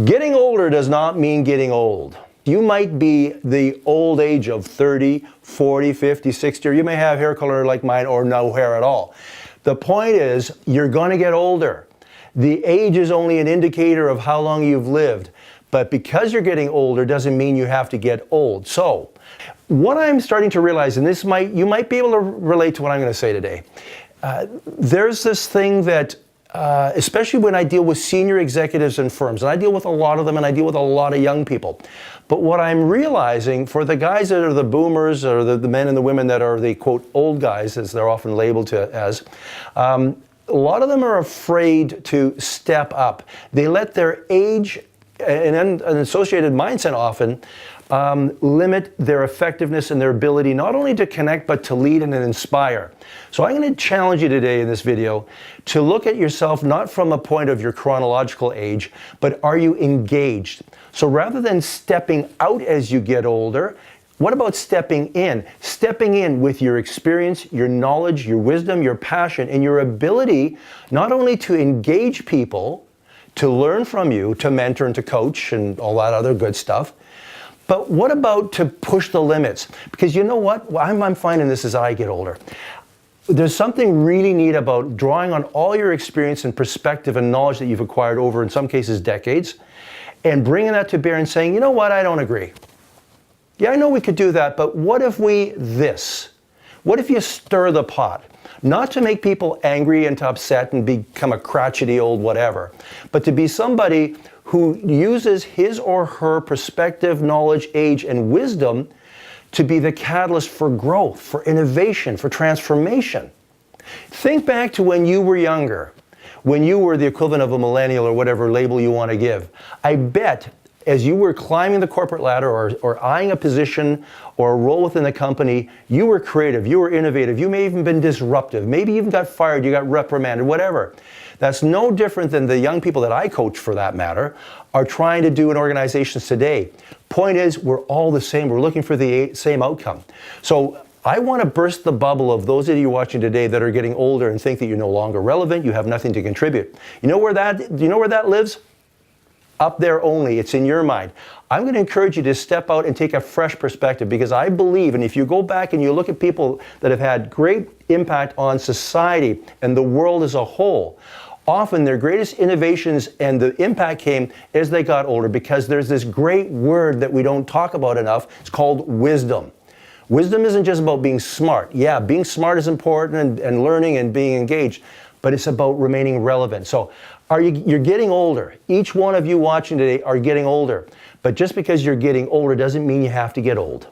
Getting older does not mean getting old. You might be the old age of 30, 40, 50, 60, or you may have hair color like mine or no hair at all. The point is, you're going to get older. The age is only an indicator of how long you've lived. But because you're getting older doesn't mean you have to get old. So, what I'm starting to realize, and you might be able to relate to what I'm going to say today. There's this thing that especially when I deal with senior executives in firms, and I deal with a lot of them, and I deal with a lot of young people. But what I'm realizing for the guys that are the boomers, or the men and the women that are the, quote, old guys, as they're often labeled as, a lot of them are afraid to step up. They let their age and an associated mindset often limit their effectiveness and their ability not only to connect but to lead and inspire. So I'm going to challenge you today in this video to look at yourself not from a point of your chronological age, but are you engaged? So rather than stepping out as you get older, what about stepping in? Stepping in with your experience, your knowledge, your wisdom, your passion, and your ability not only to engage people, to learn from you, to mentor and to coach and all that other good stuff. But what about to push the limits? Because you know what? I'm finding this as I get older. There's something really neat about drawing on all your experience and perspective and knowledge that you've acquired over, in some cases, decades, and bringing that to bear and saying, you know what? I don't agree. Yeah, I know we could do that, but what if we this? What if you stir the pot? Not to make people angry and to upset and become a crotchety old whatever, but to be somebody who uses his or her perspective, knowledge, age, and wisdom to be the catalyst for growth, for innovation, for transformation. Think back to when you were younger, when you were the equivalent of a millennial or whatever label you want to give. I bet as you were climbing the corporate ladder or eyeing a position or a role within the company, you were creative, you were innovative, you may even been disruptive, maybe you even got fired, you got reprimanded, whatever. That's no different than the young people that I coach, for that matter, are trying to do in organizations today. Point is, we're all the same. We're looking for the same outcome. So I want to burst the bubble of those of you watching today that are getting older and think that you're no longer relevant, you have nothing to contribute. Do you know where that lives? Up there only. It's in your mind. I'm going to encourage you to step out and take a fresh perspective, because I believe, and if you go back and you look at people that have had great impact on society and the world as a whole, often their greatest innovations and the impact came as they got older, because there's this great word that we don't talk about enough. It's called wisdom. Wisdom isn't just about being smart. Yeah, being smart is important and learning and being engaged, but it's about remaining relevant. So you're getting older. Each one of you watching today are getting older. But just because you're getting older doesn't mean you have to get old.